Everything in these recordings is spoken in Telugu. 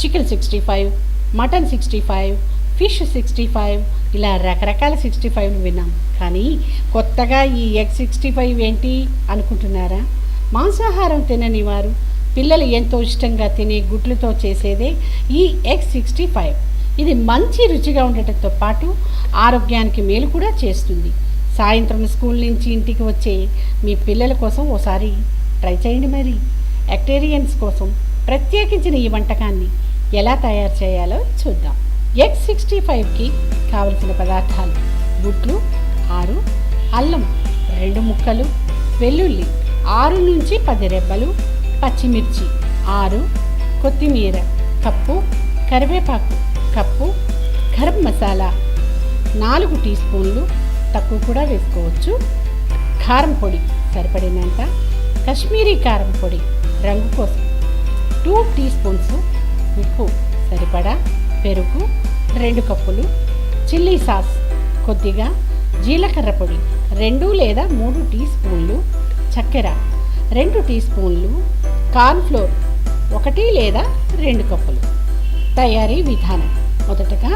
చికెన్ 65, మటన్ 65, ఫిష్ 65, ఇలా రకరకాల 65ని విన్నాం. కానీ కొత్తగా ఈ ఎగ్ 65 ఏంటి అనుకుంటున్నారా? మాంసాహారం తినని వారు పిల్లలు ఎంతో ఇష్టంగా తినే గుడ్లతో చేసేదే ఈ ఎగ్ 65. ఇది మంచి రుచిగా ఉండటంతో పాటు ఆరోగ్యానికి మేలు కూడా చేస్తుంది. సాయంత్రం స్కూల్ నుంచి ఇంటికి వచ్చే మీ పిల్లల కోసం ఓసారి ట్రై చేయండి. మరి ఎక్టేరియన్స్ కోసం ప్రత్యేకించిన ఈ వంటకాన్ని ఎలా తయారు చేయాలో చూద్దాం. ఎగ్ 65కి కావలసిన పదార్థాలు: గుడ్లు 6, అల్లం 2 ముక్కలు, వెల్లుల్లి 6 నుంచి 10 రెబ్బలు, పచ్చిమిర్చి 6, కొత్తిమీర కప్పు, కరివేపాకు కప్పు, గరం మసాలా 4 టీ స్పూన్లు, తక్కువ కూడా వేసుకోవచ్చు, కారం పొడి సరిపడినంత, కాశ్మీరీ కారం పొడి రంగు కోసం 2 టీ స్పూన్స్, ఉప్పు సరిపడా, పెరుగు 2 కప్పులు, చిల్లీ సాస్ కొద్దిగా, జీలకర్ర పొడి 2 లేదా 3 టీ స్పూన్లు, చక్కెర 2 టీ స్పూన్లు, కార్న్ఫ్లోర్ 1 లేదా 2 కప్పులు. తయారీ విధానం: మొదటగా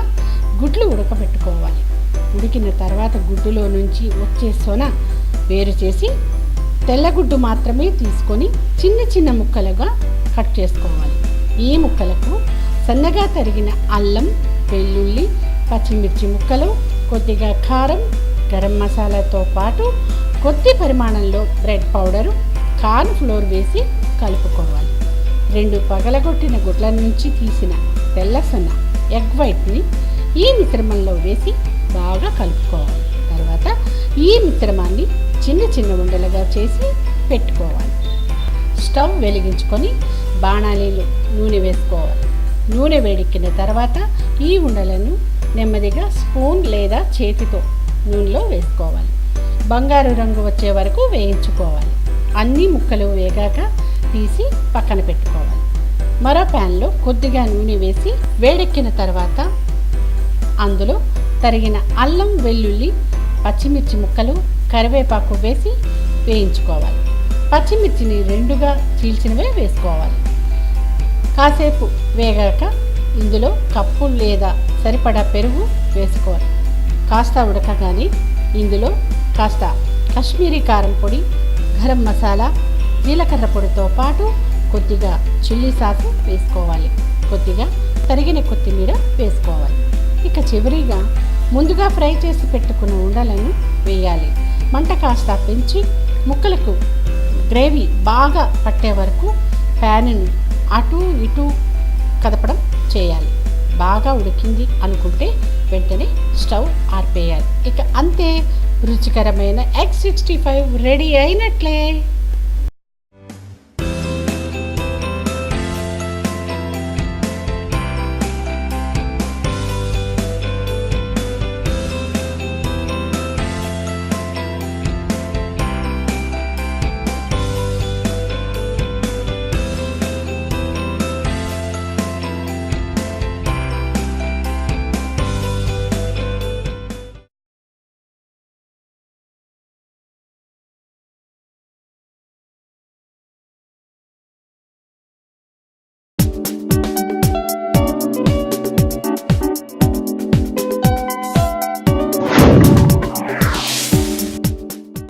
గుడ్లు ఉడకబెట్టుకోవాలి. ఉడికిన తర్వాత గుడ్డులో నుంచి వచ్చే సొన వేరు చేసి తెల్లగుడ్డు మాత్రమే తీసుకొని చిన్న చిన్న ముక్కలుగా కట్ చేసుకోవాలి. ఈ ముక్కలకు సన్నగా తరిగిన అల్లం, వెల్లుల్లి, పచ్చిమిర్చి ముక్కలు, కొద్దిగా కారం, గరం మసాలాతో పాటు కొద్ది పరిమాణంలో బ్రెడ్ పౌడరు, కార్న్ ఫ్లోర్ వేసి కలుపుకోవాలి. 2 పగలగొట్టిన గుడ్ల నుంచి తీసిన తెల్ల సొన ఎగ్ వైట్ని ఈ మిశ్రమంలో వేసి బాగా కలుపుకోవాలి. తర్వాత ఈ మిశ్రమాన్ని చిన్న చిన్న ఉండలుగా చేసి పెట్టుకోవాలి. స్టవ్ వెలిగించుకొని బాణాలీలో నూనె వేసుకోవాలి. నూనె వేడెక్కిన తర్వాత ఈ ఉండలను నెమ్మదిగా స్పూన్ లేదా చేతితో నూనెలో వేసుకోవాలి. బంగారు రంగు వచ్చే వరకు వేయించుకోవాలి. అన్ని ముక్కలు వేగాక తీసి పక్కన పెట్టుకోవాలి. మరో ప్యాన్లో కొద్దిగా నూనె వేసి వేడెక్కిన తర్వాత అందులో తరిగిన అల్లం, వెల్లుల్లి, పచ్చిమిర్చి ముక్కలు, కరివేపాకు వేసి వేయించుకోవాలి. పచ్చిమిర్చిని 2గా చీల్చినవే వేసుకోవాలి. కాసేపు వేగాక ఇందులో కప్పు లేదా సరిపడా పెరుగు వేసుకోవాలి. కాస్త ఉడకగానే ఇందులో కాస్త కాశ్మీరీ కారం పొడి, గరం మసాలా, జీలకర్ర పొడితో పాటు కొద్దిగా చిల్లీ సాస్ వేసుకోవాలి. కొద్దిగా తరిగిన కొత్తిమీర వేసుకోవాలి. ఇక చివరిగా ముందుగా ఫ్రై చేసి పెట్టుకున్న ఉండలను వేయాలి. మంట కాస్త పెంచి ముక్కలకు గ్రేవీ బాగా పట్టే వరకు ప్యాన్ను అటు ఇటు కదపడం చేయాలి. బాగా ఉడికింది అనుకుంటే వెంటనే స్టవ్ ఆర్పేయాలి. ఇక అంతే, రుచికరమైన ఎగ్ 65 రెడీ అయినట్లే.